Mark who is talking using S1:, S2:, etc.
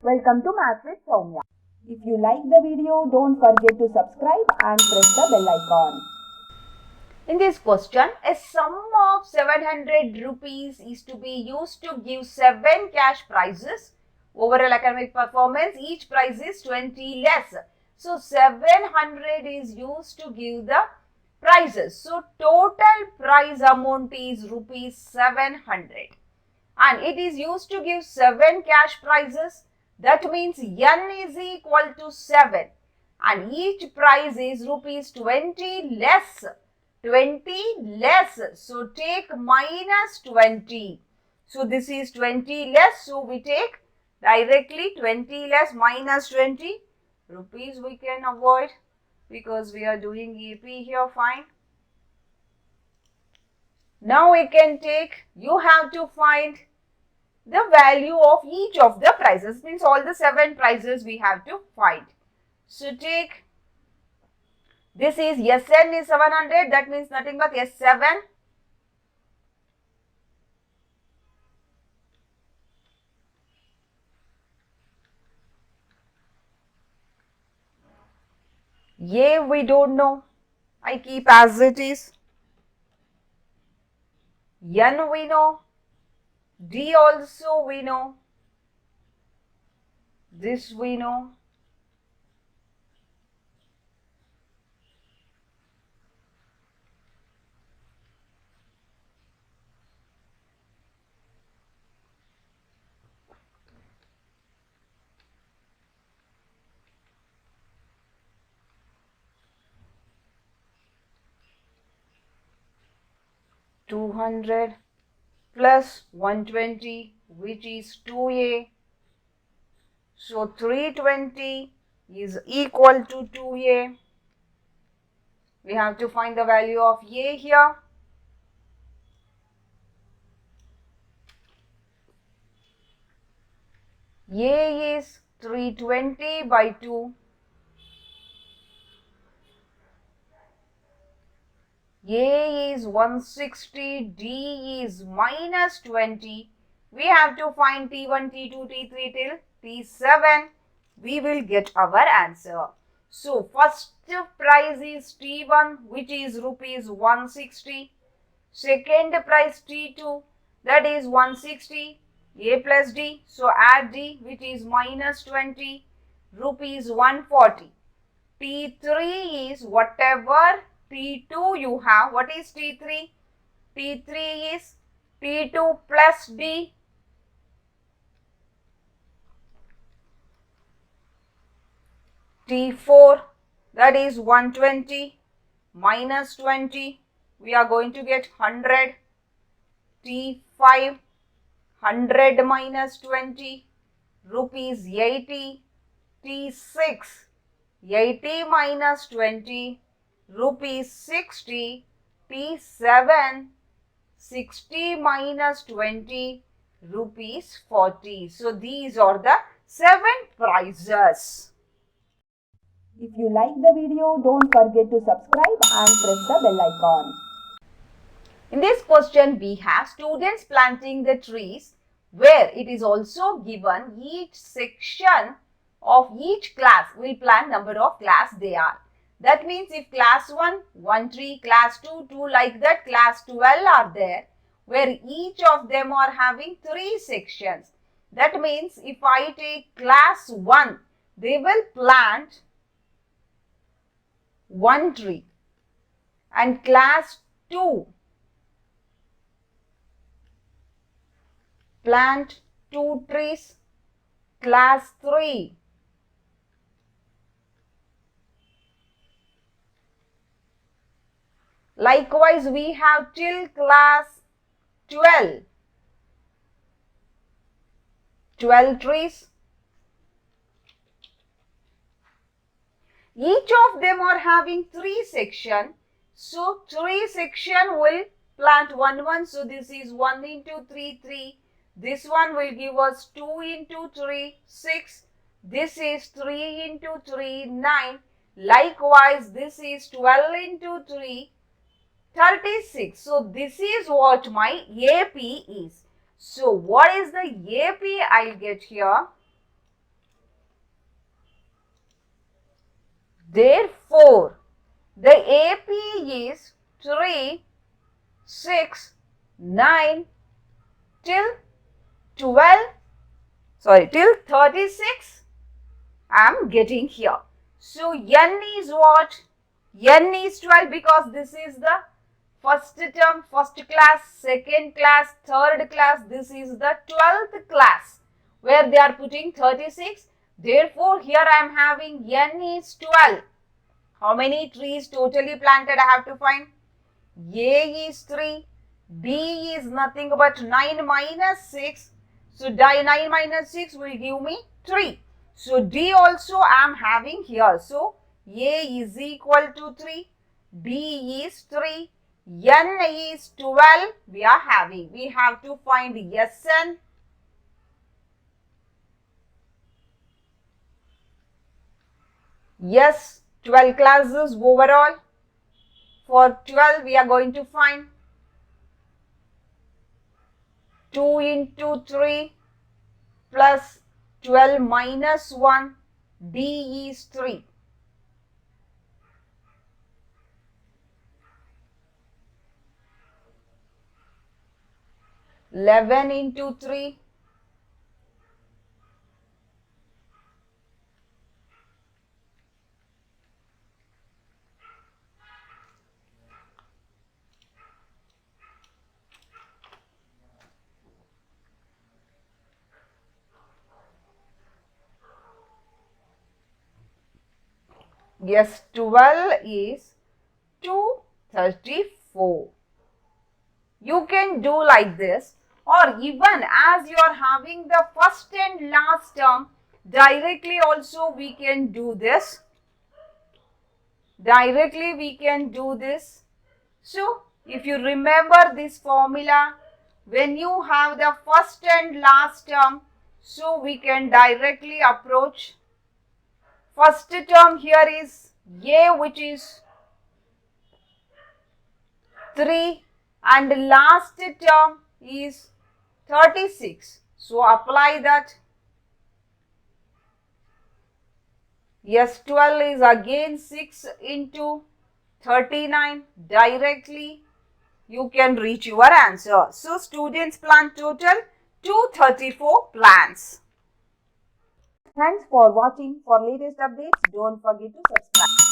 S1: Welcome to Math with Sowmya. If you like the video, don't forget to subscribe and press the bell icon.
S2: In this question, a sum of 700 rupees is to be used to give 7 cash prizes. Overall academic performance, each prize is 20 less. So, 700 is used to give the prizes. So, total prize amount is rupees 700. And it is used to give 7 cash prizes. That means n is equal to 7. And each prize is rupees 20 less. 20 less. So, take minus 20. So, this is 20 less. So, we take directly 20 less minus 20. Rupees we can avoid because we are doing EP here, fine. Now, we can take, you have to find the value of each of the prizes. Means all the 7 prizes we have to find. So, take, this is Sn is 700, that means nothing but S7. A we don't know, I keep as it is. N we know, D also we know, this we know. $200 plus 120, which is 2A. So, 320 is equal to 2A. We have to find the value of A here. A is 320 by 2. A is 160, D is minus 20. We have to find T1, T2, T3 till T7. We will get our answer. So, first prize is T1, which is rupees 160. Second prize T2, that is 160. A plus D. So, add D, which is minus 20, rupees 140. T3 is whatever T2 you have. What is T3? T3 is T2 plus D. T4, that is 120 minus 20. We are going to get 100. T5, 100 minus 20, rupees 80. T6, 80 minus 20, rupees 60. T7, 60 minus 20, rupees 40. So, these are the 7 prizes.
S1: If you like the video, don't forget to subscribe and press the bell icon.
S2: In this question, we have students planting the trees where it is also given each section of each class will plant number of class they are. That means if class 1, 1 tree, class 2, 2 like that, class 12 are there where each of them are having 3 sections. That means if I take class 1, they will plant 1 tree, and class 2 plant 2 trees, class 3 likewise we have till class 12 trees. Each of them are having 3 sections. So, 3 section will plant 1. So, this is 1 into 3, 3. This one will give us 2 into 3, 6. This is 3 into 3, 9. Likewise, this is 12 into 3, 36. So, this is what my AP is. So, what is the AP I'll get here? Therefore, the AP is 3, 6, 9 till 12, till 36. I am getting here. So, N is what? N is 12 because this is the first term, first class, second class, third class. This is the 12th class where they are putting 36. Therefore, here I am having N is 12. How many trees totally planted I have to find? A is 3, B is nothing but 9 minus 6. So 9 minus 6 will give me 3. So D also I am having here. So A is equal to 3, B is 3, N is 12 we are having. We have to find Sn. Yes, 12 classes overall. For 12 we are going to find 2 into 3 plus 12 minus 1, D is 3. 11 into 3. Yes, 12 is 234. You can do like this, or even as you are having the first and last term, directly also we can do this. Directly we can do this. So, if you remember this formula, when you have the first and last term, so we can directly approach. First term here is A, which is 3, and last term is 36. So apply that. Yes, 12 is again 6 into 39. Directly you can reach your answer. So students plant total 234 plants.
S1: Thanks for watching. For latest updates, don't forget to subscribe.